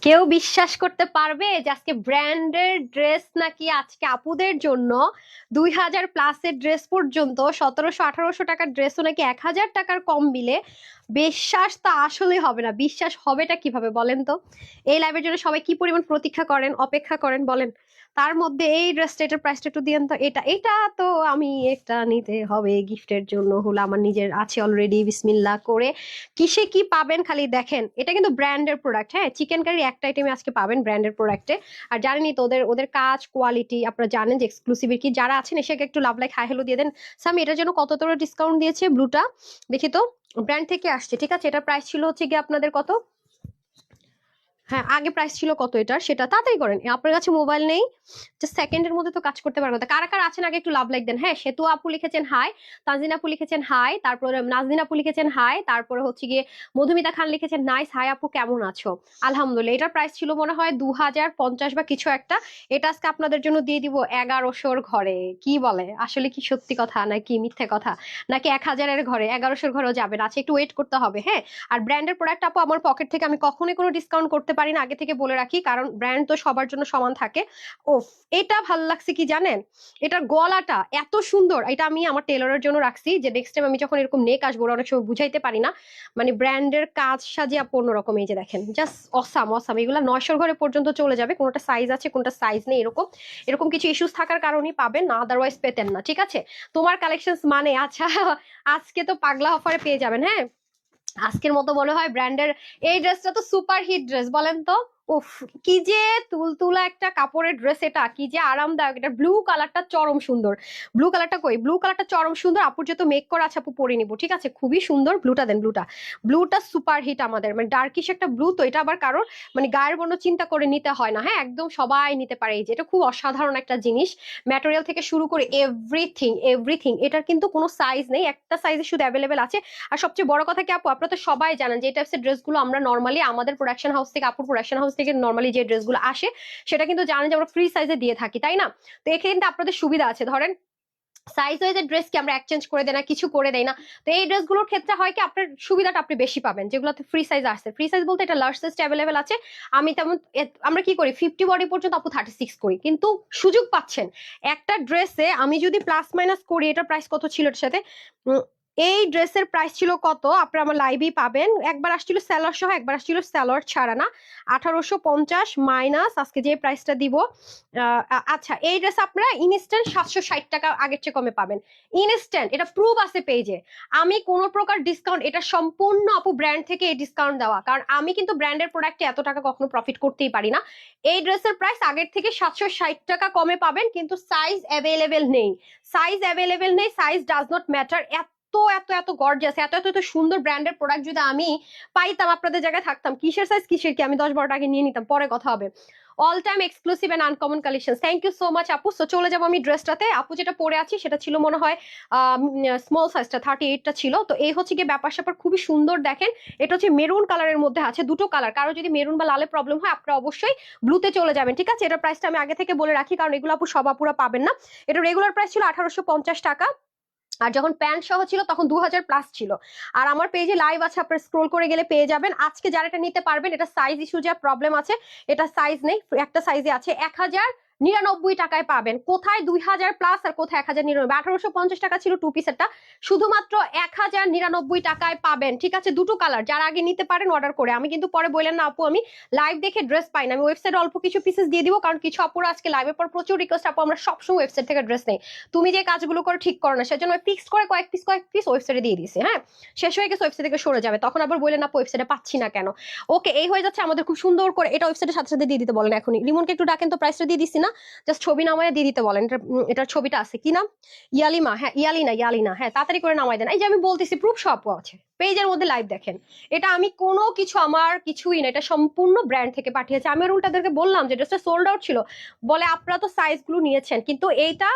কেউ বিশ্বাস করতে পারবে যে আজকে ব্র্যান্ডের ড্রেস নাকি আজকে আপুদের জন্য 2000 প্লাসের ড্রেস পর্যন্ত 1700-1800 টাকার ড্রেসও নাকি 1000 টাকার কম মিলে। বিশ্বাস তো আসলে হবে না, বিশ্বাস হবেটা কিভাবে বলেন তো? এই লাইভের জন্য সবাই কি পরিমাণ প্রতীক্ষা করেন, অপেক্ষা করেন বলেন। তার মধ্যে এই ড্রেসটা, এটার প্রাইসটা একটু দিয়েন তো। এটা এটা তো আমি একটা নিতে হবে গিফটের জন্য, হলো আমার নিজের আছে অলরেডি, বিসমিল্লাহ করে। কিসে কি পাবেন খালি দেখেন। এটা কিন্তু ব্র্যান্ডের প্রোডাক্ট, হ্যাঁ, চিকেন কারি একটা আইটেমে আজকে পাবেন ব্র্যান্ডের প্রোডাক্টে। আর জানেনই তো ওদের ওদের কাজ কোয়ালিটি আপনারা জানেন যে এক্সক্লুসিভ কি। যারা আছেন এসে একটু লাভ লাইক হাই হ্যালো দিয়ে দেন। সামি এটার জন্য কত তোর ডিসকাউন্ট দিয়েছে ব্লুটা দেখি তো। ব্র্যান্ড থেকে আসছে, ঠিক আছে। এটার প্রাইস ছিল হচ্ছে গিয়ে আপনাদের কত? হ্যাঁ, আগে প্রাইস ছিল কত এটার, সেটা তাড়াতাড়ি করেন। আপনার কাছে মোবাইল নেই, জাস্ট সেকেন্ডের মধ্যে তো কাজ করতে পারবেন। কারা কারা আছেন আগে একটু লাভ লাইক দেন। হ্যাঁ, সেতু আপু লিখেছেন হাই, তানজিন আপু লিখেছেন হাই, তারপরে নাজদিন আপু লিখেছেন হাই, তারপরে হচ্ছে গিয়ে মধুমিতা খান লিখেছেন নাইস হাই আপু কেমন আছো। আলহামদুলিল্লাহ। এটার প্রাইস ছিল মনে হয় 2050 বা কিছু একটা। এটা আজকে আপনাদের জন্য দিয়ে দিব 1100-র ঘরে। কি বলে, আসলে কি সত্যি কথা নাকি মিথ্যে কথা, নাকি 1000-এর ঘরে 1100-র ঘরেও যাবেন? আচ্ছা, একটু ওয়েট করতে হবে। হ্যাঁ, আর ব্র্যান্ডের প্রোডাক্ট আপু আমার পকেট থেকে আমি কখনোই কোনো ডিসকাউন্ট করতে পারি না, আগে থেকে বলে রাখি, কারণ ব্র্যান্ড তো সবার জন্য সমান থাকে। ওফ, এটা ভাল লাগছে কি জানেন, এটার গলাটা এত সুন্দর। এটা আমি আমার টেলরের জন্য রাখছি, যে নেক্সট টাইম আমি যখন এরকম নেক আসবো, অনেক সময় বুঝাইতে পারি না, মানে ব্র্যান্ডের কাজ সাজিয়ে আপু অন্যরকম। এই যে দেখেন, জাস্ট অসাম অসাম। এগুলা 900-র ঘরে পর্যন্ত চলে যাবে, কোনটা সাইজ আছে কোনটা সাইজ নেই, এরকম এরকম কিছু ইস্যুস থাকার কারণেই পাবেন না, আদারওয়াইজ পেতেন না, ঠিক আছে। তোমার কালেকশন মানে আচ্ছা, আজকে তো পাগলা অফারে পেয়ে যাবেন। হ্যাঁ, আজকের মতো মনে হয় ব্র্যান্ডের এই ড্রেসটা তো সুপার হিট ড্রেস, বলেন তো। উফ, কি যে তুলতুলা একটা কাপড়ের ড্রেস, এটা কি যে আরামদায়ক। এটা ব্লু কালারটা চরম সুন্দর। ব্লু কালারটা কই, ব্লু কালারটা চরম সুন্দর। আপুর যেহেতু মেক করা আছে আপু পরে নিবো, ঠিক আছে। খুবই সুন্দর। ব্লুটা দেন, ব্লুটা। ব্লুটা সুপার হিট আমাদের, মানে ডার্কিশ একটা ব্লু, তো এটা আবার কারোর মানে গায়ের বর্ণ চিন্তা করে নিতে হয় না। হ্যাঁ, একদম সবাই নিতে পারে। এই যে এটা খুব অসাধারণ একটা জিনিস, ম্যাটেরিয়াল থেকে শুরু করে এভরিথিং এভরিথিং। এটার কিন্তু কোনো সাইজ নেই, একটা সাইজে শুধু অ্যাভেলেবেল আছে। আর সবচেয়ে বড় কথা কি আপু, আপনারা তো সবাই জানেন যে এই টাইপসের ড্রেসগুলো আমরা নর্মালি আমাদের প্রোডাকশন হাউস থেকে, আপুর প্রোডাকশন হাউস থেকে নর্মালি যে ড্রেসগুলো আসে সেটা কিন্তু জানেন যে আমরা ফ্রি সাইজে দিয়ে থাকি, তাই না? তো এখানে কিন্তু আপনাদের সুবিধা আছে, ধরেন সাইজ ওয়াইজের ড্রেস কি আমরা এক্সচেঞ্জ করে দেয় না, কিছু করে দেয় না। তো এই ড্রেসগুলোর ক্ষেত্রে হয় কি, আপনার সুবিধাটা আপনি বেশি পাবেন যেগুলোতে ফ্রি সাইজ আসছে। ফ্রি সাইজ বলতে এটা লার্জ সাইজ অ্যাভেলেবেল আছে। আমি তেমন আমরা কি করি 50 বডি পর্যন্ত আপু 36 করি, কিন্তু সুযোগ পাচ্ছেন একটা ড্রেসে। আমি যদি প্লাস মাইনাস করি, এটার প্রাইস কত ছিল এর সাথে, এই ড্রেসের প্রাইস ছিল কত, আপনারা আমার লাইভেই পাবেন। একবার আসছিল স্যালোয়ার সহ, একবার আসছিল স্যালোয়ার ছাড়া না। 1850 মাইনাস আজকে যে প্রাইসটা দিব। আচ্ছা, এই ড্রেস আপনারা ইনস্ট্যান্ট 760 টাকা আগের চেয়ে কমে পাবেন। ইনস্ট্যান্ট, এটা প্রুফ আছে পেজে। আমি কোন প্রকার ডিসকাউন্ট, এটা সম্পূর্ণ আপু ব্র্যান্ড থেকে এই ডিসকাউন্ট দেওয়া, কারণ আমি কিন্তু ব্র্যান্ডের প্রোডাক্টে এত টাকা কখনো প্রফিট করতেই পারি না। এই ড্রেসের প্রাইস আগের থেকে 760 টাকা কমে পাবেন, কিন্তু সাইজ অ্যাভেলেবেল নেই। সাইজ অ্যাভেলেবেল নেই, সাইজ ডাজ নট ম্যাটার। এত এত এত গর্জিয়াস, এত এত এত সুন্দর ব্র্যান্ডের প্রোডাক্ট যদি আমি পাইতাম, আপনাদের জায়গায় থাকতাম, কিসের সাইজ কিসের কি, আমি 10-12 টাকা নিয়ে নিতাম, পরে কথা হবে। All time exclusive and uncommon collection. Thank you so much আপু। সো চলে যাবো আমি ড্রেসটাতে। আপু যেটা পরে আছি সেটা ছিল মনে হয় স্মল সাইজটা 38টা ছিল। তো এই হচ্ছে গিয়ে ব্যাপার স্যাপার, খুবই সুন্দর দেখেন। এটা হচ্ছে মেরুন কালারের মধ্যে আছে, দুটো কালার। কারো যদি মেরুন বা লালে প্রবলেম হয়, আপনারা অবশ্যই ব্লুতে চলে যাবেন, ঠিক আছে। এটার প্রাইসটা আমি আগে থেকে বলে রাখি, কারণ এগুলো আপু সব আপুরা পাবেন না। এটা রেগুলার প্রাইস ছিল 1850 টাকা, আর যখন প্যান্ট সহ ছিল তখন 2000 প্লাস ছিল। আর আমার পেজে লাইভ আছে, আপনার স্ক্রোল করে গেলে পেয়ে যাবেন। আজকে যারা এটা নিতে পারবেন, এটা সাইজ ইস্যু যা প্রবলেম আছে, এটা সাইজ নেই, একটা সাইজে আছে। 1099 টাকায় পাবেন। কোথায় 2000 প্লাস আর কোথায় 1099? 1850 টাকা ছিল টু পিসেরটা, শুধুমাত্র 1099 টাকায় পাবেন, ঠিক আছে। দুটো কালার, যারা আগে নিতে পারেন অর্ডার করে। আমি কিন্তু পরে বললেন না আপু আমি লাইভ দেখে ড্রেস পাই না, আমি ওয়েবসাইটে অল্প কিছু পিসেস দিয়ে দিব, কারণ কিছু আপুরা আজকে লাইভের পর প্রচুর রিকোয়েস্ট, আপু আমরা সবসময় ওয়েবসাইট থেকে ড্রেস নেই, তুমি যে কাজগুলো করে ঠিক করো না, সেজন্য ফিক্সড করে কয়েক পিস ওয়েবসাইটে দিয়ে দিয়েছি। হ্যাঁ, শেষ হয়ে গেছে, ওয়েবসাইট থেকে সরে যাবে, তখন আবার বললেন আপু ওয়েবসাইটে পাচ্ছি না কেন। ওকে, এই হয়ে যাচ্ছে আমাদের খুব সুন্দর করে। এটা ওয়েবসাইটের সাথে সাথে দিয়ে দিতে বলেন এখনই। রিমনকে একটু ডাকেন তো, প্রাইসটা দিয়ে দিছি না, জাস্ট ছবি নামায় দিয়ে দিতে বলেন। এটার ছবিটা আছে, কি নাম, ইয়ালিমা? হ্যাঁ, ইয়ালিনা, ইয়ালিনা, হ্যাঁ, তাড়াতাড়ি করে নামাই দেন। এই যে আমি বলতেছি, প্রুফ সব আছে পেজের মধ্যে, লাইভ দেখেন। এটা আমি কোনো কিছু, আমার কিছুই না, এটা সম্পূর্ণ ব্র্যান্ড থেকে পাঠিয়েছে। আমি উল্টাদেরকে বললাম যে ড্রেসটা সোল্ড আউট ছিল, বলে আপনারা তো সাইজ গুলো নিয়েছেন, কিন্তু এইটা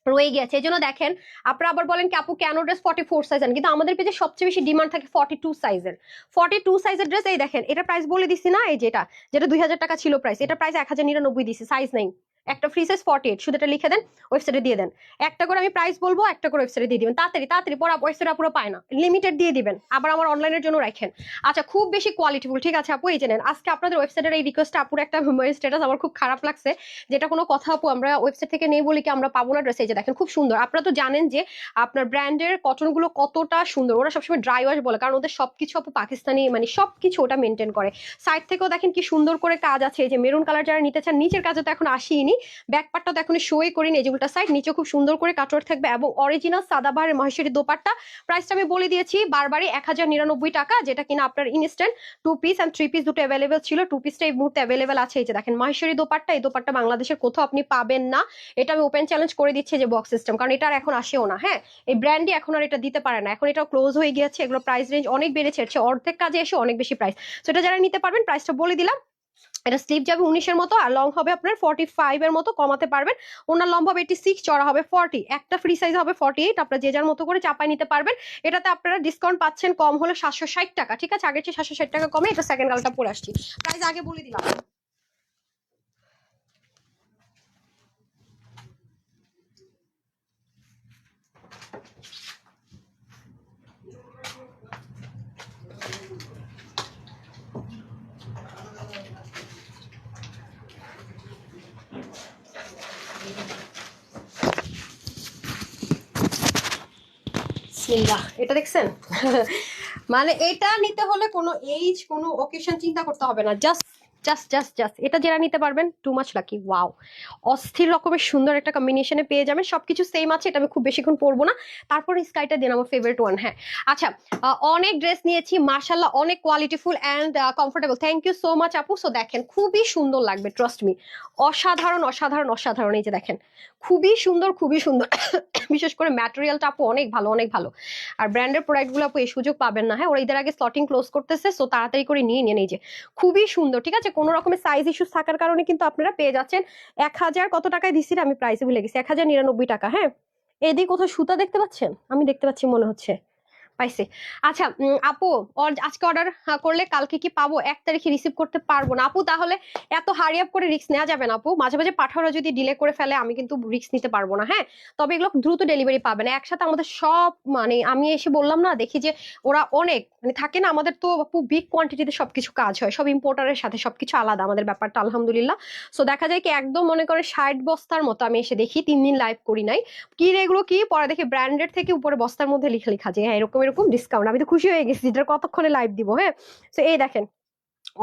রয়ে গেছে। এই জন্য দেখেন, আপনারা আবার বলেন কি আপু কেন ড্রেস 44 সাইজ আন, কিন্তু আমাদের পেজে সবচেয়ে বেশি ডিমান্ড থাকে 42 সাইজের। 42 সাইজের ড্রেস, এই দেখেন, এটা প্রাইস বলে দিছি না, এই যেটা যেটা 2000 টাকা ছিল প্রাইস, এটা প্রাইস 1099 দিছি, সাইজ নাই। একটা ফ্রি সাইজ 48, শুধু এটা লিখে দেন, ওয়েবসাইটে দিয়ে দেন। একটা করে আমি প্রাইস বলবো, একটা করে ওয়েবসাইটে দিয়ে দিবেন, তাড়াতাড়ি তাড়াতাড়ি, পরে ওয়েবসাইটে পুরো পায় না, লিমিটেড দিয়ে দিবেন, আবার আমার অনলাইনের জন্য রাখেন। আচ্ছা, খুব বেশি কোয়ালিটিফুল, ঠিক আছে আপু, এই যে নেন। আজকে আপনাদের ওয়েবসাইটের এই রিকোয়েস্ট আপুর একটা স্ট্যাটাস আমার খুব খারাপ লাগছে, যেটা কোনো কথা আপু, আমরা ওয়েবসাইট থেকে নেই বলি কি আমরা পাবো না ড্রেস। এই যে দেখেন, খুব সুন্দর। আপনারা তো জানেন যে আপনার ব্র্যান্ডের কটন গুলো কতটা সুন্দর, ওরা সবসময় ড্রাই ওয়াশ বলে, কারণ ওদের সবকিছু আপু পাকিস্তানি, মানে সবকিছু ওটা মেনটেন করে। সাইড থেকেও দেখেন কি সুন্দর করে কাজ আছে, এই যে মেরুন কালার যারা নিতে চান, নিচের কাজে তো এখন আসিনি, ব্যাক পার্টটা তো এখন শোই করিনি, এই যেগুলো সাইড, নিচে খুব সুন্দর করে কাটওয়ার্ক থাকবে, এবং অরিজিনাল সাদাবাহারের মহেশ্বরী দোপাট্টা। প্রাইসটা আমি বলে দিয়েছি বারবারই, 1099 টাকা, যেটা কিনা আপনার ইনস্ট্যান্ট 2 পিস এন্ড 3 পিস দুটো অ্যাভেলেবেল ছিল, 2 পিসটা এই মুহূর্তে অ্যাভেলেবেল আছে। এই যে দেখেন মহেশ্বরী দোপাট্টা, এই দোপাট্টা বাংলাদেশের কোথাও আপনি পাবেন না, এটা আমি ওপেন চ্যালেঞ্জ করে দিচ্ছি যে বক্স সিস্টেম, কারণ এটা আর এখন আসেও না। হ্যাঁ, এই ব্র্যান্ডই এখন আর এটা দিতে পারে না, এখন এটা ক্লোজ হয়ে গিয়েছে, এগুলো প্রাইস রেঞ্জ অনেক বেড়েছে, অর্ধেক কাজে এসে অনেক বেশি প্রাইস। তো এটা যারা নিতে পারবেন, প্রাইসটা বলে দিলাম। এটা স্লিভ যাবে 19-এর মতো, আর লং হবে আপনার 45-এর মতো, কমাতে পারবেন। ওনার লম্বা হবে 86, চড়া হবে 40, একটা ফ্রি সাইজ হবে 48, আপনারা যে যার মতো করে চাপাই নিতে পারবেন। এটাতে আপনারা ডিসকাউন্ট পাচ্ছেন কম হলে 760 টাকা, ঠিক আছে, আগের চেয়ে 760 টাকা কমে। এটা সেকেন্ড কালারটা পরে আসছি, প্রাইস আগে বলে দিলাম। এটা দেখছেন মানে এটা নিতে হলে কোনো এইজ, কোনো ওকেশন চিন্তা করতে হবে না, জাস্ট জাস্ট জাস্ট জাস্ট এটা যারা নিতে পারবেন, টু মাচ লাকি। ওয়াও, অস্থির রকমের সুন্দর একটা কম্বিনেশনে পেয়ে যাবেন, সবকিছু সেম আছে, এটা আমি খুব বেশিক্ষণ পরবো না। তারপর স্কাইটা দেন, আমার ফেভারিট ওয়ান। হ্যাঁ, আচ্ছা, অনেক ড্রেস নিয়েছি মাশাল্লাহ, অনেক qualityful and comfortable, thank you so much আপু। সো দেখেন, খুবই সুন্দর লাগবে, ট্রাস্ট মি, অসাধারণ অসাধারণ অসাধারণ। এই যে দেখেন, খুবই সুন্দর খুবই সুন্দর বিশেষ করে ম্যাটেরিয়ালটা আপু অনেক ভালো, অনেক ভালো। আর ব্র্যান্ডের প্রোডাক্টগুলো আপু এই সুযোগ পাবেন না। হ্যাঁ, ওরা ঈদের আগে স্লটিং ক্লোজ করতেছে, সো তাড়াতাড়ি করে নিয়ে নিয়ে, এই যে খুবই সুন্দর, ঠিক আছে। কোনো রকমের সাইজ ইস্যুস থাকার কারণে কিন্তু আপনারা পেয়ে যাচ্ছেন 1000 কত টাকায় দিছি, আমি প্রাইসে ভুলে গেছি, 1099 টাকা। হ্যাঁ, এদিকে কোথাও সুতা দেখতে পাচ্ছেন, আমি দেখতে পাচ্ছি মনে হচ্ছে, পাইছি। আচ্ছা আপু, আজকে অর্ডার করলে কালকে কি পাবো? 1 তারিখে রিসিভ করতে পারবো না আপু, তাহলে এত হারি আপ করে রিস্ক নেওয়া যাবে না আপু, মাঝে মাঝে পাঠানো যদি ডিলে করে ফেলে আমি কিন্তু রিস্ক নিতে পারবো না। হ্যাঁ, তবে এগুলো দ্রুত ডেলিভারি পাবে না একসাথে আমাদের সব, মানে আমি এসে বললাম না, দেখি যে ওরা অনেক, মানে থাকে না, আমাদের তো আপু বিগ কোয়ান্টিটিতে সবকিছু কাজ হয়, সব ইম্পোর্টারের সাথে সবকিছু আলাদা আমাদের ব্যাপারটা, আলহামদুলিল্লাহ। সো দেখা যায় কি একদম মনে করে 60 বস্তার মতো আমি এসে দেখি, 3 দিন লাইভ করি নাই, কি রে এগুলো কি, পরে দেখি ব্র্যান্ডেড থেকে উপরে বস্তার মধ্যে লিখা লিখা যে হ্যাঁ এরকম এরকম ডিসকাউন্ট, আমি তো খুশি হয়ে গেছি, এটা কতক্ষণে লাইভ দিব। হ্যাঁ, তো এই দেখেন,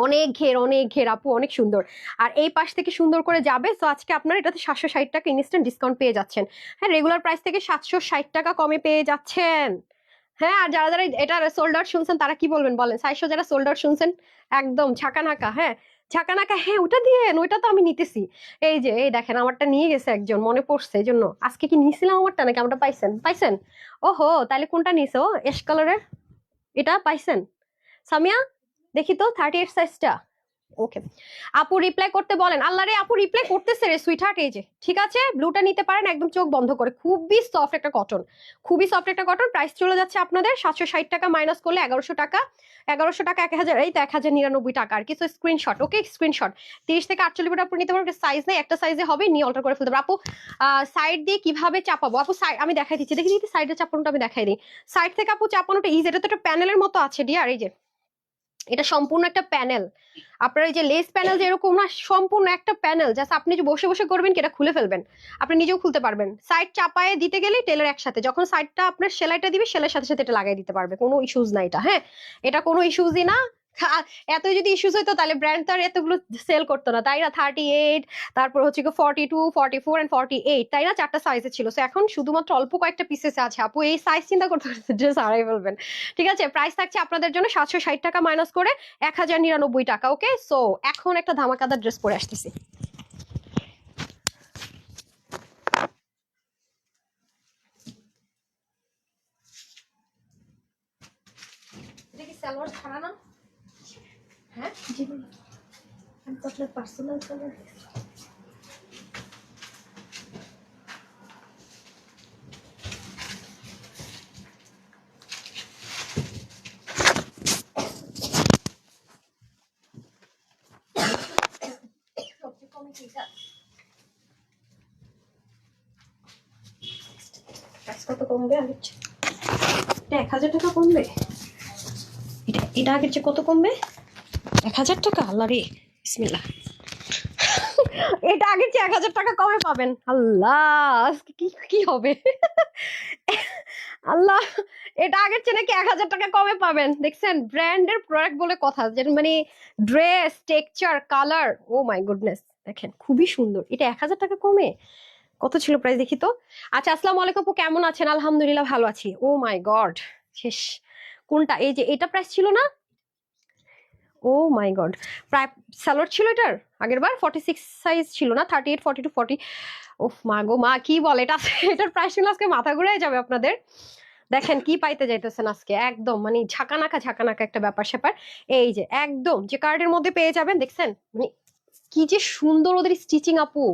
অনেক ঘের, অনেক ঘের আপু, অনেক সুন্দর। আর এই পাশ থেকে সুন্দর করে যাবে, তো আজকে আপনার এটাতে 760 টাকা ইনস্ট্যান্ট ডিসকাউন্ট পেয়ে যাচ্ছেন। হ্যাঁ, রেগুলার প্রাইস থেকে 760 টাকা কমে পেয়ে যাচ্ছেন। হ্যাঁ, আর যারা যারা এটা সোল্ড আউট শুনছেন তারা কি বলবেন বলেন, 600 যারা সোল্ড আউট শুনছেন, একদম ঝাঁকানাকা। হ্যাঁ, ঝাঁকানাকা, হ্যাঁ ওটা দিয়ে, ওইটা তো আমি নিতেছি। এই যে এই দেখেন, আমারটা নিয়ে গেছে একজন, মনে পড়ছে, এই জন্য আজকে কি নিয়েছিলাম আমারটা, নাকি আমারটা পাইছেন পাইছেন? ওহো, তাহলে কোনটা নিছো, এশ কালারের এটা পাইছেন? সামিয়া, দেখি তো 38 সাইজটা। ওকে, আপু রিপ্লাই করতে বলেন। আল্লাহ রে, আপু রিপ্লাই করতেছে রে সুইটহার্ট, এই যে ঠিক আছে, ব্লুটা নিতে পারেন একদম চোখ বন্ধ করে, খুবই সফট একটা কটন, খুবই সফট একটা কটন। প্রাইস চলে যাচ্ছে আপনাদের 760 টাকা, মাইনাস করলে 1100 টাকা, 1100 টাকা 1000, এই তো 1099 টাকা আর কি। তো স্ক্রিনশট, ওকে স্ক্রিনশট, 30 থেকে 48 ফুট আপনি নিতে পারবেন, সাইজ নেই, একটা সাইজে হবে, নিয়ে অল্টার করে ফেলতে পারবেন। আপু সাইড দিয়ে কিভাবে চাপাবো আপু, সাইড আমি দেখাই দিচ্ছি, দেখি সাইডে চাপানোটা আমি দেখাই দিই। সাইড থেকে আপু চাপানোটা ইজি, এটা তো একটা প্যানেলের মতো আছে ডিয়ার, এই যে এটা সম্পূর্ণ একটা প্যানেল, আপনার এই যে লেস প্যানেল যেরকম না, সম্পূর্ণ একটা প্যানেল, জাস্ট আপনি যে বসে বসে করবেন কি এটা খুলে ফেলবেন, আপনি নিজেও খুলতে পারবেন। সাইড চাপায়ে দিতে গেলে টেলার একসাথে যখন সাইডটা আপনার সেলাইটা দিবে, সেলাইয়ের সাথে সাথে এটা লাগাই দিতে পারবে, কোনো ইস্যুজ না এটা। হ্যাঁ, এটা কোনো ইস্যুজই না। এত যদি ইস্যুজ হইতো তাহলে ব্র্যান্ড তো আর এতগুলো সেল করতো না, তাই না? 38, তারপর হচ্ছে 42, 44 এন্ড 48, তাই না? 4টা সাইজে ছিল। সো এখন শুধুমাত্র অল্প কয়েকটা পিসেস আছে আপু, এই সাইজ চিন্তা করতে ড্রেস হারাই ফেলবেন। ঠিক আছে, প্রাইস থাকছে আপনাদের জন্য 760 টাকা, মাইনাস করে 1099 টাকা। ওকে, সো এখন একটা ধামাকাদার ড্রেস পরে আসতেছি। এটা কি সালোয়ার ছাড়া না? হ্যাঁ, জি আমি তো আপনার পার্সোনাল সালোয়ার। সবচেয়ে কমে কি এটা? কত কমবে আগের চেয়ে? এটা 1000 টাকা কমবে। এটা আগের চেয়ে কত কমবে? 1000 টাকা। আল্লাহ রে, বিসমিল্লাহ। এটা আগের চেয়ে 1000 টাকা কমে পাবেন। আল্লাহ, আজকে কি কি হবে? আল্লাহ, এটা আগের চেয়ে নাকি 1000 টাকা কমে পাবেন। দেখছেন, ব্র্যান্ডের প্রোডাক্ট বলে কথা, যেটা মানে dress, texture, colour, oh my goodness. দেখেন খুবই সুন্দর। এটা 1000 টাকা কমে। কত ছিল প্রাইস দেখি তো। আচ্ছা, আসসালামু আলাইকুম আপু, কেমন আছেন? আলহামদুলিল্লাহ ভালো আছি। ও মাই গড, শেষ। কোনটা? এই যে এটা প্রাইস ছিল না? ও মাই গড, প্রায় সালোয়ার ছিল এটার আগের বার 46 সাইজ ছিল না? 38, 42, 40। ওফ মা গো মা, কি বলে এটা! এটার প্রাইস শুনলে আজকে মাথা ঘুরে যাবে আপনাদের। দেখেন কি পাইতে যাইতেছেন আজকে, একদম মানে ঝাঁকানাকা ঝাঁকানাকা একটা ব্যাপার স্যাপার। এই যে একদম যে কার্ডের মধ্যে পেয়ে যাবেন, দেখছেন মানে কি যে সুন্দর ওদের স্টিচিং আপু,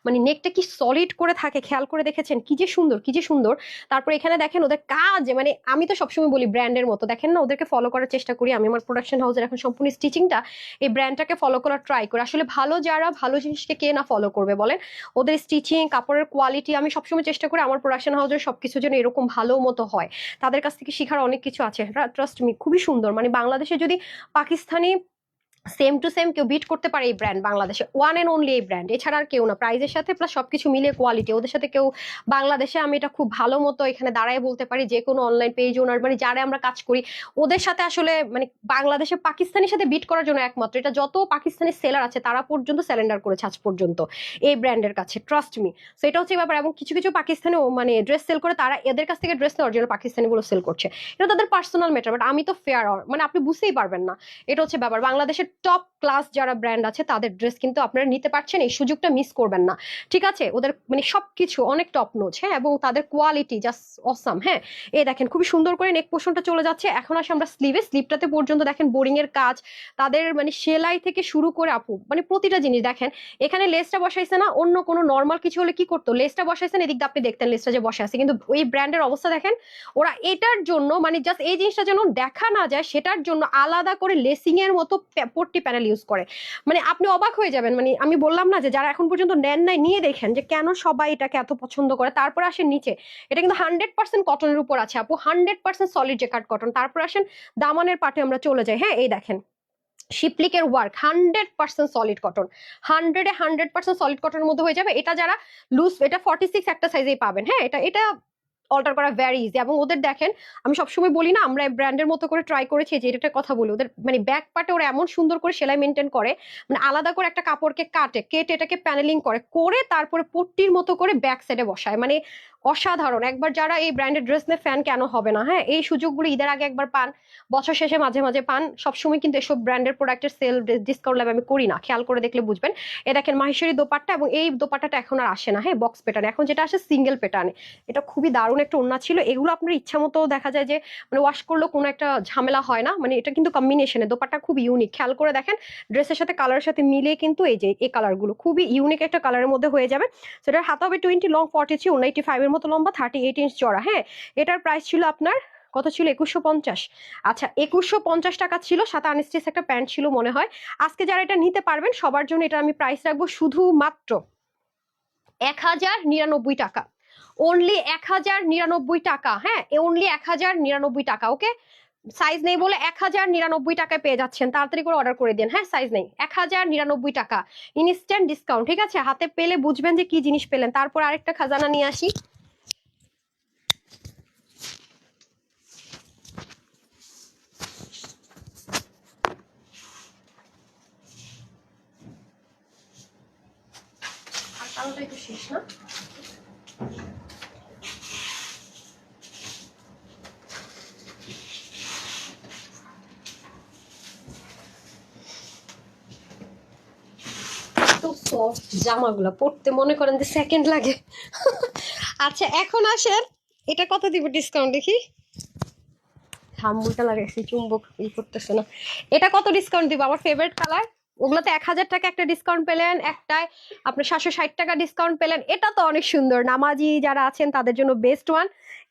মানে নেকটা কি সলিড করে থাকে, খেয়াল করে দেখেছেন? কি যে সুন্দর, কি যে সুন্দর। তারপর এখানে দেখেন ওদের কাজ, মানে আমি তো সবসময় বলি ব্র্যান্ডের মতো, দেখেন না ওদেরকে ফলো করার চেষ্টা করি আমি। আমার প্রোডাকশন হাউসের এখন সম্পূর্ণ স্টিচিংটা এই ব্র্যান্ডটাকে ফলো করার ট্রাই করি। আসলে ভালো যারা, ভালো জিনিসকে কে না ফলো করবে বলেন? ওদের স্টিচিং, কাপড়ের কোয়ালিটি, আমি সবসময় চেষ্টা করি আমার প্রোডাকশন হাউসের সবকিছু যেন এরকম ভালো মতো হয়। তাদের কাছ থেকে শেখার অনেক কিছু আছে, ট্রাস্ট মি, খুবই সুন্দর। মানে বাংলাদেশে যদি পাকিস্তানি সেম টু সেম কেউ বিট করতে পারে এই ব্র্যান্ড, বাংলাদেশে ওয়ান এন্ড অনলি এই ব্র্যান্ড, এছাড়া আর কেউ না। প্রাইজের সাথে প্লাস সবকিছু মিলিয়ে কোয়ালিটি, ওদের সাথে কেউ বাংলাদেশে, আমি এটা খুব ভালো মতো এখানে দাঁড়ায় বলতে পারি, যে কোনো অনলাইন পেজ ওনার মানে যারা আমরা কাজ করি ওদের সাথে আসলে মানে বাংলাদেশে পাকিস্তানের সাথে বিট করার জন্য একমাত্র, এটা যত পাকিস্তানি সেলার আছে তারা পর্যন্ত স্যালেন্ডার করেছে আজ পর্যন্ত এই ব্র্যান্ডের কাছে, ট্রাস্ট মি। সো এটা হচ্ছে ব্যাপার। এবং কিছু কিছু পাকিস্তানি মানে ড্রেস সেল করে, তারা এদের কাছ থেকে ড্রেস নেওয়ার জন্য পাকিস্তানি গুলো সেল করছে, এটা তাদের পার্সোনাল ম্যাটার। বাট আমি তো ফেয়ার, মানে আপনি বুঝতেই পারবেন না। এটা হচ্ছে ব্যাপার। বাংলাদেশের টপ ক্লাস যারা ব্র্যান্ড আছে তাদের ড্রেস কিন্তু আপনারা নিতে পারছেন, এই সুযোগটা মিস করবেন না। ঠিক আছে, ওদের মানে সবকিছু অনেক টপ নোচ, হ্যাঁ, এবং তাদের কোয়ালিটি জাস্ট অসাম। হ্যাঁ, এই দেখেন খুবই সুন্দর করে নেক পোর্শনটা চলে যাচ্ছে। এখন আসে আমরা স্লিভে, স্লিভটাতে পর্যন্ত দেখেন বোরিং এর কাজ, তাদের মানে সেলাই থেকে শুরু করে আপু মানে প্রতিটা জিনিস দেখেন। এখানে লেসটা বসাইছে না, অন্য কোনো নর্মাল কিছু হলে কি করতো, লেসটা বসাইছেন এদিক দিয়ে আপনি দেখতেন লেসটা যে বসে আছে, কিন্তু ওই ব্র্যান্ডের অবস্থা দেখেন, ওরা এটার জন্য মানে জাস্ট এই জিনিসটা যেন দেখা না যায় সেটার জন্য আলাদা করে লেসিং এর মতো পট্টি প্যানেল ইউজ করে। মানে আপনি অবাক হয়ে যাবেন। মানে আমি বললাম না যে যারা এখন পর্যন্ত নেন নাই, নিয়ে দেখেন যে কেন সবাই এটাকে এত পছন্দ করে। তারপর আসেন নিচে, এটা কিন্তু 100% কটনের উপর আছে আপু, 100% সলিড জেকার্ড কটন। তারপর আসেন দামানের পাটে আমরা চলে যাই। হ্যাঁ, এই দেখেন শিপলিকের ওয়ার্ক, 100% সলিড কটন, 100% সলিড কটনের মধ্যে হয়ে যাবে। এটা যারা লুজ, এটা 46 একটা সাইজেই পাবেন। হ্যাঁ, এটা এটা অল্টার করা ভ্যারি ইজি। এবং ওদের দেখেন, আমি সবসময় বলি না, আমরা ব্র্যান্ডের মতো করে ট্রাই করেছি যে এটার কথা বলি, ওদের মানে ব্যাক পার্টে ওরা এমন সুন্দর করে সেলাই মেনটেন করে, মানে আলাদা করে একটা কাপড়কে কেটে এটাকে প্যানেলিং করে তারপরে পট্টির মতো করে ব্যাক সাইডে বসায়, মানে অসাধারণ। একবার যারা এই ব্র্যান্ডের ড্রেস নিয়ে ফ্যান কেন হবে না? হ্যাঁ, এই সুযোগগুলো ঈদের আগে একবার পান, বছর শেষে মাঝে মাঝে পান, সবসময় কিন্তু এসব ব্র্যান্ডের প্রোডাক্টের সেল ডিসকাউন্ট লাভ আমি করি না, খেয়াল করে দেখলে বুঝবেন। এ দেখেন মাহেশ্বরী দোপাট্টা, এবং এই দোপাট্টাটা এখন আর আসে না, হ্যাঁ, বক্স প্যাটার্ন, এখন যেটা আসে সিঙ্গেল প্যাটার্নে। এটা খুবই দারুণ একটা ওড়না ছিল। এগুলো আপনার ইচ্ছা মতো দেখা যায় যে মানে ওয়াশ করলেও কোনো একটা ঝামেলা হয় না। মানে এটা কিন্তু কম্বিনেশনে দোপাট্টা খুব ইউনিক, খেয়াল করে দেখেন ড্রেসের সাথে কালারের সাথে মিলিয়ে কিন্তু এই যে এই কালারগুলো খুবই ইউনিক একটা কালারের মধ্যে হয়ে যাবে। সেটার হাতা হবে 20, লং 43, 185 এর মতো লম্বা, 38 ইঞ্চ চড়া। হ্যাঁ, এটার প্রাইস ছিল আপনার কত ছিল? 2150। আচ্ছা, 2150 টাকা ছিল, সাথে আনস্টিচ একটা প্যান্ট ছিল মনে হয়। আজকে যারা এটা নিতে পারবেন সবার জন্য এটা আমি প্রাইস রাখবো শুধুমাত্র 1099 টাকা, অনলি 1099 টাকা। হ্যাঁ, অনলি 1099 টাকা। ওকে, সাইজ নেই বলে 1099 টাকায় পেয়ে যাচ্ছেন, তাড়াতাড়ি করে অর্ডার করে দেন। হ্যাঁ, সাইজ নেই, 1099 টাকা ইনস্ট্যান্ট ডিসকাউন্ট। ঠিক আছে, হাতে পেলে বুঝবেন যে কি জিনিস পেলেন। তারপর আরেকটা খাজানা নিয়ে আসি। কালোটা একটু শেষ না, জামাগুলা পড়তে মনে করেন যে সেকেন্ড লাগে। আচ্ছা, এখন আসেন এটা কত দিব ডিসকাউন্ট দেখি। হামুলটা লাগাইছি, চুম্বক ই করতেছে না। এটা কত ডিসকাউন্ট দিব? আমার ফেভারিট কালার। ওগুলোতে 1000 টাকা একটা ডিসকাউন্ট পেলেন, একটায় আপনার 760 টাকা ডিসকাউন্ট পেলেন। এটা তো অনেক সুন্দর, নামাজি যারা আছেন তাদের জন্য বেস্ট ওয়ান।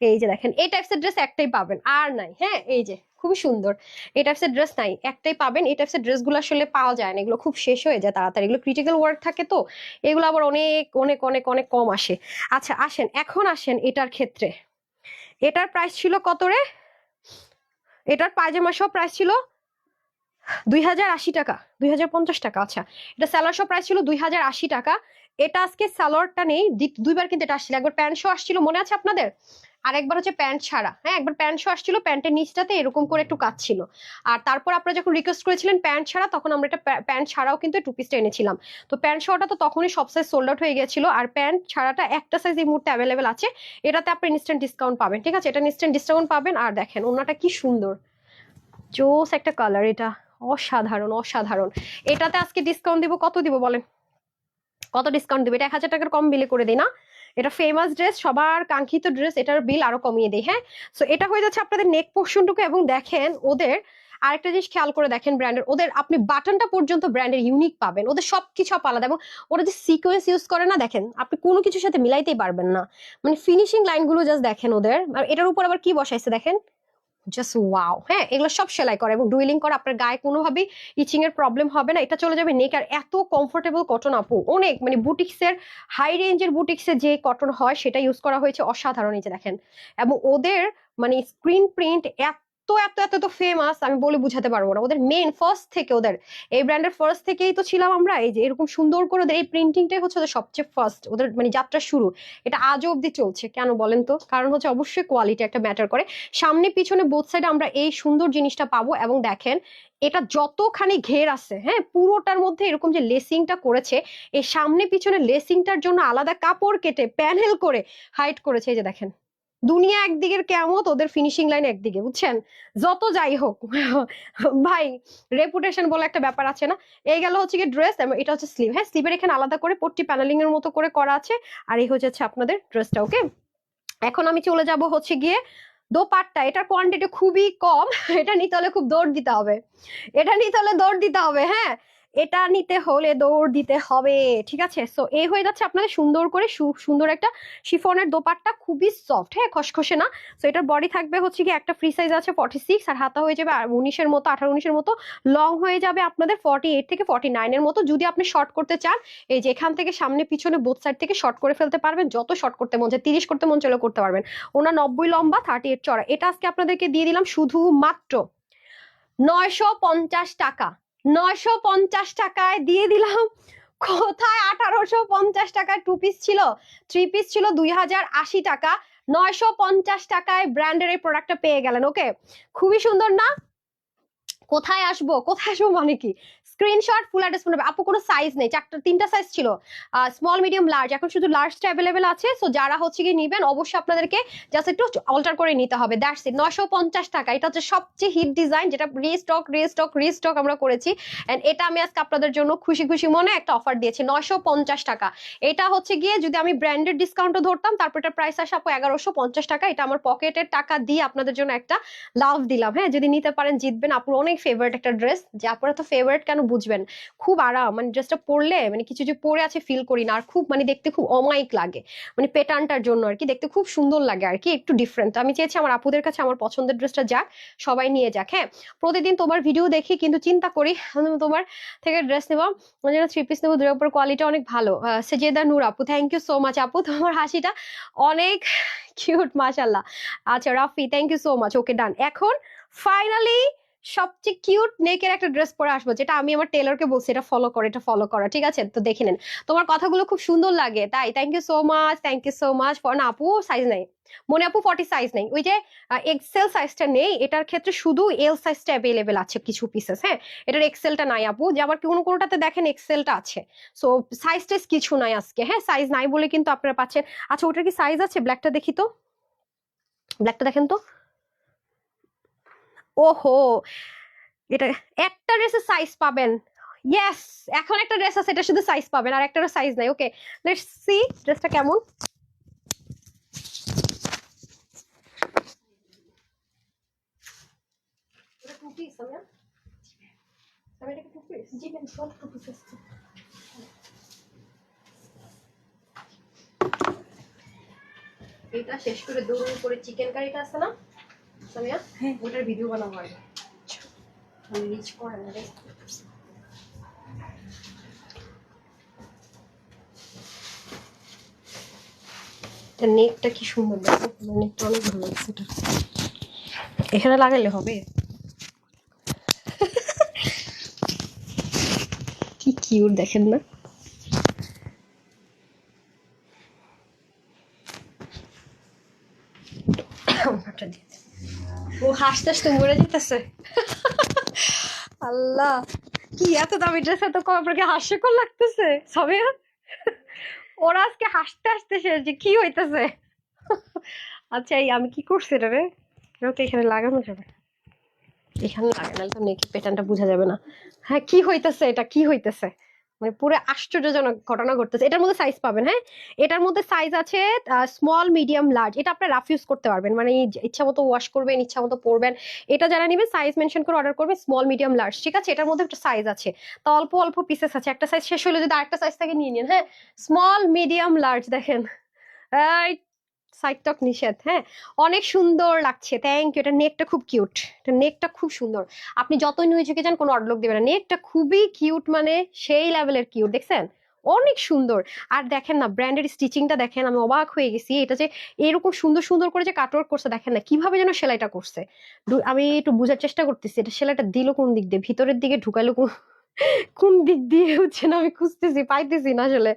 এই যে দেখেন এই টাইপসের ড্রেস একটাই পাবেন, আর নাই। হ্যাঁ, এই যে খুবই সুন্দর এই টাইপসের ড্রেস নাই, একটাই পাবেন। এই টাইপসের ড্রেসগুলো আসলে পাওয়া যায় না, এগুলো খুব শেষ হয়ে যায় তাড়াতাড়ি, এগুলো ক্রিটিক্যাল ওয়ার্ক থাকে তো, এগুলো আবার অনেক অনেক অনেক অনেক কম আসে। আচ্ছা আসেন, এখন আসেন এটার ক্ষেত্রে। এটার প্রাইস ছিল কত রে? এটার পায়জামা সহ প্রাইস ছিল 2080 টাকা, 2050 টাকা। আচ্ছা, এটা সালোয়ার সহ প্রাইস ছিল 2080 টাকা। এটা আজকে সালোয়ারটা নেই, দুইবার কিন্তু এটা আসছিল। একবার প্যান্ট সহ আসছিল, মনে আছে আপনাদের? আর একবার হচ্ছে প্যান্ট ছাড়া। হ্যাঁ, একবার প্যান্ট সহ আসছিল, প্যান্টের নিচটাতে এরকম করে একটু কাজ ছিল। আর তারপর আপনারা যখন রিকোয়েস্ট করেছিলেন প্যান্ট ছাড়া, তখন আমরা এটা প্যান্ট ছাড়াও কিন্তু টু পিসটা এনেছিলাম। তো প্যান্ট সহটা তো তখনই সব সাইজ সোল্ড আউট হয়ে গেছিল, আর প্যান্ট ছাড়াটা একটা সাইজ এই মুহূর্তে অ্যাভেলেবেল আছে। এটাতে আপনি ইনস্ট্যান্ট ডিসকাউন্ট পাবেন, ঠিক আছে? এটা ইনস্ট্যান্ট ডিসকাউন্ট পাবেন। আর দেখেন ওনাটা কি সুন্দর, জোস একটা কালার, এটা অসাধারণ অসাধারণ। এটাতে আজকে ডিসকাউন্ট দিব, কত দিব বলেন? কত ডিসকাউন্ট দিব? এটা 1000 টাকার কম বিলে করে দিই না? এটা ফেমাস ড্রেস, সবার কাঙ্ক্ষিত ড্রেস, এটার বিল আরো কমিয়ে দিই। হ্যাঁ, সো এটা হয়ে যাচ্ছে আপনাদের নেক পোর্শনটুকু। এবং দেখেন ওদের আরেকটা জিনিস খেয়াল করে দেখেন, ব্র্যান্ডের ওদের আপনি বাটনটা পর্যন্ত ব্র্যান্ডের ইউনিক পাবেন। ওদের সবকিছু আলাদা, এবং ওরা যে সিকোয়েন্স ইউজ করে না, দেখেন আপনি কোনো কিছুর সাথে মিলাইতেই পারবেন না। মানে ফিনিশিং লাইনগুলো জাস্ট দেখেন ওদের। আর এটার উপর আবার কি বসাইছে দেখেন, জাস্ট ওয়াও। হ্যাঁ, এগুলো সব সেলাই করা এবং ডুইলিং করা, আপনার গায়ে কোনোভাবেই ইচিং এর প্রবলেম হবে না। এটা চলে যাবে নেক। আর এত কমফোর্টেবল কটন আপু, অনেক মানে বুটিক্সের হাই রেঞ্জের বুটিক্সের যে কটন হয় সেটা ইউজ করা হয়েছে, অসাধারণ। এই যে দেখেন, এবং ওদের মানে স্ক্রিন প্রিন্ট এত এত এত তো ফেমাস, আমি বলে বুঝাতে পারবো না। ওদের মেন ফার্স্ট থেকে, ওদের এই ব্র্যান্ডের ফার্স্ট থেকেই তো ছিলাম আমরা। এই যে এরকম সুন্দর করে ওদের এই প্রিন্টিংটাই হচ্ছে ওদের সবচেয়ে ফার্স্ট, ওদের মানে যাত্রা শুরু। এটা আজও অব্দি চলছে, কেন বলেন তো? কারণ হচ্ছে অবশ্যই কোয়ালিটি একটা ম্যাটার করে। সামনে পিছনে বোথ সাইডে আমরা এই সুন্দর জিনিসটা পাবো। এবং দেখেন এটা যতখানি ঘের আছে, হ্যাঁ, পুরোটার মধ্যে এরকম যে লেসিংটা করেছে, এই সামনে পিছনে লেসিংটার জন্য আলাদা কাপড় কেটে প্যানেল করে হাইড করেছে। এই যে দেখেন, দুনিয়া একদিকের কেমত, ওদের ফিনিশিং লাইন একদিকে, বুঝছেন? যত যাই হোক ভাই, রেপুটেশন বলে একটা ব্যাপার আছে না? এই গেল হচ্ছে কি ড্রেস, এটা হচ্ছে স্লিভ। হ্যাঁ, স্লিভের এখানে আলাদা করে পট্টি প্যানেলিং এর মতো করে করা আছে। আর এই হচ্ছে আপনাদের ড্রেসটা। ওকে, এখন আমি চলে যাব হচ্ছে গিয়ে দোপাট্টা। এটার কোয়ান্টিটি খুবই কম, এটা নিতে হলে খুব দৌড় দিতে হবে, এটা নিতে হলে দৌড় দিতে হবে। হ্যাঁ, এটা নিতে হলে দৌড় দিতে হবে, ঠিক আছে? সো এই হয়ে যাচ্ছে আপনাদের সুন্দর করে সুন্দর একটা শিফনের দোপাট্টা, খুবই সফট, হ্যাঁ, খসখসে না। সো এটার বডি থাকবে হচ্ছে কি একটা ফ্রি সাইজ আছে 46, আর হাতা হয়ে যাবে 19-এর মতো, 18-19-এর মতো। লং হয়ে যাবে আপনাদের 48 থেকে 49-এর মতো। যদি আপনি শর্ট করতে চান, এই যে এখান থেকে সামনে পিছনে বোথ সাইড থেকে শর্ট করে ফেলতে পারবেন, যত শর্ট করতে মন চায়, 30 করতে মন চলে করতে পারবেন। ওনা 90 লম্বা, 38 চড়া। এটা আজকে আপনাদেরকে দিয়ে দিলাম শুধু মাত্র 950 টাকা। 950 টাকায় দিয়ে দিলাম। কোথায় 1850 টাকায় টু পিস ছিল, থ্রি পিস ছিল 2080 টাকা। 950 টাকায় ব্র্যান্ডের এই প্রোডাক্টটা পেয়ে গেলেন। ওকে, খুবই সুন্দর না? কোথায় আসবো, কোথায় আসবো মানে কি? স্ক্রিনশট ফুল অ্যাড্রেস ফোন আপু। কোনো সাইজ নেই, তিনটা সাইজ ছিল, স্মল মিডিয়াম লার্জ, এখন শুধু লার্জটা অ্যাভেলেবেল আছে। সো যারা হচ্ছে কি নিবেন, অবশ্যই আপনাদেরকে জাস্ট একটু অল্টার করে নিতে হবে, দ্যাটস ইট। 950 টাকা। এটা হচ্ছে সবচেয়ে হিট ডিজাইন, যেটা রিস্টক রিস্টক রিস্টক আমরা করেছি। এন্ড এটা আমি আজকে আপনাদের জন্য খুশি খুশি মনে একটা অফার দিয়েছি, 950 টাকা। এটা হচ্ছে গিয়ে যদি আমি ব্র্যান্ডেড ডিসকাউন্টও ধরতাম, তারপর এটা প্রাইস আসে আপু 1150 টাকা। এটা আমার পকেটের টাকা দিয়ে আপনাদের জন্য একটা লাভ দিলাম। হ্যাঁ, যদি নিতে পারেন জিতবেন। আপুর অনেক ফেভারিট একটা ড্রেস, যে আপুরা তো ফেভারিট কেন বুঝবেন, খুব আরাম। মানে ড্রেসটা পরলে মানে কিছু যে পরে আছে ফিল করি না। আর খুব মানে দেখতে খুব অমায়িক লাগে, মানে প্যাটার্নটার জন্য আর কি, দেখতে খুব সুন্দর লাগে আর কি, একটু ডিফারেন্ট। আমি চেয়েছি আমার আপুদের কাছে আমার পছন্দের ড্রেসটা যাক, সবাই নিয়ে যাক। হ্যাঁ, প্রতিদিন তোমার ভিডিও দেখি, কিন্তু চিন্তা করি তোমার থেকে ড্রেস নেবো, মানে থ্রি পিস নেবো, দুটোর উপর কোয়ালিটি অনেক ভালো। সেজেদা নূর আপু, থ্যাংক ইউ সো মাচ আপু, তোমার হাসিটা অনেক কিউট, মাশাল্লাহ। আচ্ছা Rafi, thank you so much. Okay, done. এখন ফাইনালি সবচেয়ে কিউট নেকের একটা ড্রেস পরে আসবো, যেটা আমি আমার টেলরকে বলছি এটা ফলো করে, এটা ফলো করা, ঠিক আছে? তো দেখে নেন, তোমার কথাগুলো খুব সুন্দর লাগে তাই। Thank you so much, thank you so much. না আপু, সাইজ নাই মনে, আপু 40 সাইজ নেই, ওই যে এক্সেল সাইজটা নেই, এটার ক্ষেত্রে শুধু এল সাইজটা অ্যাভেলেবেল আছে কিছু পিসেস। হ্যাঁ, এটার এক্সেলটা নাই আপু, যে আবার কোনো কোনোটাতে দেখেন এক্সেলটা আছে। সো সাইজ টাইজ কিছু নাই আজকে। হ্যাঁ, সাইজ নাই বলে কিন্তু আপনারা পাচ্ছেন। আচ্ছা, ওটার কি সাইজ আছে? ব্ল্যাকটা দেখি তো, ব্ল্যাকটা দেখেন তো। ওহো, এটা একটা ড্রেসের সাইজ পাবেন। ইয়েস, এখন একটা ড্রেস আছে, এটা শুধু সাইজ পাবেন, আর একটা সাইজ নাই। ওকে, লেটস সি ড্রেসটা কেমন। এটা শেষ করে দৌড় করে চিকেন কারিটা আছে না সামিয়া, ওটার ভিডিও বানাবো। আমি রিচ করে না রে। নেকটা কি সুন্দর, দেখো নেকটা অনেক ভালো লাগছে। এটা এখানে লাগাইলে হবে। কি কিউট দেখেন না? ও হাসতে হাসতে মরে যেতেছে। আল্লাহ, কি এত দামি ড্রেস এত কম আপনাকে হাস্যকর লাগতেছে সবে? ওরা আজকে হাসতে হাসতে শেষ, যে কি হইতেছে। আচ্ছা এই আমি কি করছি এটা রে? কেউ তো এখানে লাগানো যাবে, এখানে লাগানো তো নেকি প্যাটার্নটা বোঝা যাবে না। হ্যাঁ কি হইতেছে, এটা কি হইতেছে, মানে পুরো আশ্চর্যজনক ঘটনা ঘটতেছে। এটার মধ্যে সাইজ পাবেন, হ্যাঁ এটার মধ্যে সাইজ আছে স্মল মিডিয়াম লার্জ। এটা আপনি রাফ ইউজ করতে পারবেন, মানে ইচ্ছা মতো ওয়াশ করবেন, ইচ্ছা মতো পরবেন। এটা যারা নেবেন সাইজ মেনশন করে অর্ডার করবে, স্মল মিডিয়াম লার্জ, ঠিক আছে? এটার মধ্যে একটা সাইজ আছে, তো অল্প অল্প পিসেস আছে, একটা সাইজ শেষ হলে যদি আরেকটা সাইজ থেকে নিয়ে নিন। হ্যাঁ স্মল মিডিয়াম লার্জ দেখেন, এই সাইড টক নিষেধ। হ্যাঁ অনেক সুন্দর লাগছে, থ্যাংক ইউ। এটা নেকটা খুব কিউট, এটা নেকটা খুব সুন্দর। আপনি যতই নুয়ে ঝুঁকে যান কোনো অডলক দেবে না, নেকটা খুবই কিউট, মানে সেই লেভেলের কিউট, দেখছেন? অনেক সুন্দর। আর দেখেন না ব্র্যান্ডের স্টিচিংটা দেখেন, আমি অবাক হয়ে গেছি। এটা যে এরকম সুন্দর সুন্দর করে যে কাটওয়ার্ক করছে, দেখেন না কিভাবে যেন সেলাইটা করছে। আমি একটু বোঝার চেষ্টা করতেছি, এটা সেলাইটা দিল কোন দিক দিয়ে, ভিতরের দিকে ঢুকাইলো কোন দিক দিয়ে হচ্ছে না, আমি খুঁজতেছি পাইতেছি না আসলে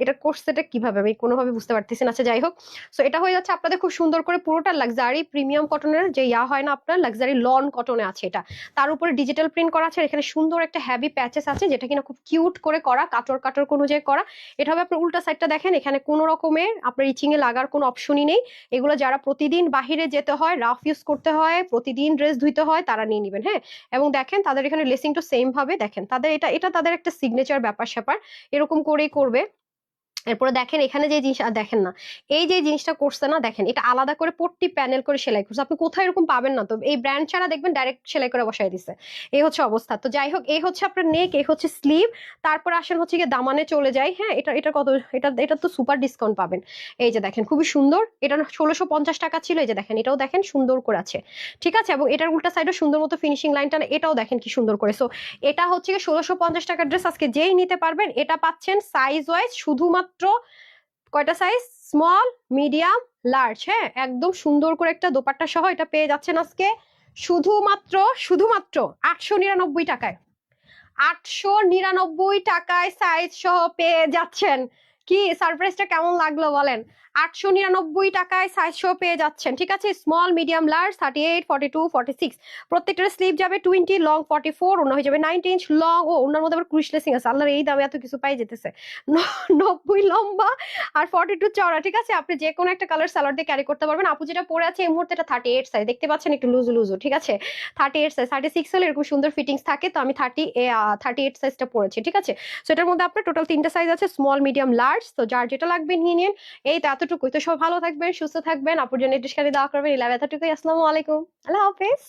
এটা কোর্সটা কিভাবে, আমি কোনোভাবে বুঝতে পারতেছি না। আচ্ছা যাই হোক, সো এটা হয়ে যাচ্ছে আপনাদের খুব সুন্দর করে পুরোটা লাক্সারি প্রিমিয়াম কটনের যে হয় না আপনার লাক্সারি লন কটনে আছে এটা, তার উপরে ডিজিটাল প্রিন্ট করা আছে। এখানে সুন্দর একটা হ্যাভি প্যাচেস আছে, যেটা কিনা খুব কিউট করে করা, কাটর কাটর কোনো অনুযায়ী করা। এটা হবে আপনার উল্টা সাইডটা দেখেন, এখানে কোনো রকমের আপনার ইচিং এ লাগার কোনো অপশনই নেই। এগুলো যারা প্রতিদিন বাহিরে যেতে হয়, রাফ ইউজ করতে হয়, প্রতিদিন ড্রেস ধুইতে হয়, তারা নিয়ে নেবেন। হ্যাঁ এবং দেখেন তাদের এখানে লেসিং টু সেম ভাবে দেখেন, তাদের এটা এটা তাদের একটা সিগনেচার ব্যাপার স্যাপার, এরকম করেই করবে। এরপরে দেখেন এখানে যে জিনিস দেখেন না, এই যে জিনিসটা করছে না দেখেন, এটা আলাদা করে পট্টি প্যানেল করে সেলাই করছে, আপনি কোথায় এরকম পাবেন না। তো এই ব্র্যান্ড ছাড়া দেখবেন ডাইরেক্ট সেলাই করে বসাই দিছে, এই হচ্ছে অবস্থা। তো যাই হোক, এই হচ্ছে আপনার নেক, এই হচ্ছে স্লিভ। তারপর আসেন হচ্ছে গিয়ে দামানে চলে যাই। হ্যাঁ এটা এটা কত, এটা এটা তো সুপার ডিসকাউন্ট পাবেন। এই যে দেখেন খুবই সুন্দর, এটা 1650 টাকা ছিল। এই যে দেখেন এটাও দেখেন সুন্দর করে আছে, ঠিক আছে? এবং এটার উল্টা সাইডে সুন্দর মতো ফিনিশিং লাইনটা, এটাও দেখেন কি সুন্দর করে। সো এটা হচ্ছে গিয়ে 1650 টাকার ড্রেস, আজকে যেই নিতে পারবেন এটা পাচ্ছেন সাইজ ওয়াইজ শুধুমাত্র কয়টা সাইজ, স্মল মিডিয়াম লার্জ। হ্যাঁ একদম সুন্দর করে একটা দোপাট্টা সহ এটা পেয়ে যাচ্ছেন আজকে শুধুমাত্র শুধুমাত্র 899 টাকায়। 899 টাকায় সাইজ সহ পেয়ে যাচ্ছেন। কি সারপ্রাইজটা কেমন লাগলো বলেন? 899 টাকায় সাইজ সহ পেয়ে যাচ্ছেন, ঠিক আছে? স্মল মিডিয়াম লার্জ 38, 42, 46, প্রত্যেকটার স্লিভ যাবে 20, লং 44, অন্য হয়ে যাবে 90 ইঞ্চ লং। ও ওনার মধ্যে আবার ক্রুশ লেসিং আছে, আল্লাহর এই দামে এত কিছু পাই যেতেছে। 90 লম্বা আর 42 চওড়া, ঠিক আছে? আপনি যে কোনো একটা কালার সালোয়ার দিয়ে ক্যারি করতে পারবেন। আপু যেটা পরে আছে এই মুহূর্তে এটা 38 সাইজ, দেখতে পাচ্ছেন একটু লুজু লুজু, ঠিক আছে? 38 সাইজ, 36 হলে এরকম সুন্দর ফিটিংস থাকে, তো আমি 38 সাইজটা পরেছি, ঠিক আছে? সো এটার মধ্যে আপনার টোটাল 3টা সাইজ আছে, স্মল মিডিয়াম লার্জ। তো যার যেটা লাগবে নিয়ে নিন। এই তো এতটুকুই। তো সব ভালো থাকবেন, সুস্থ থাকবেন, আপুর জন্য ডিসকাউন্ট দেওয়া করবেন। এতটুকুই। আসসালামু আলাইকুম, আল্লাহ হাফেজ।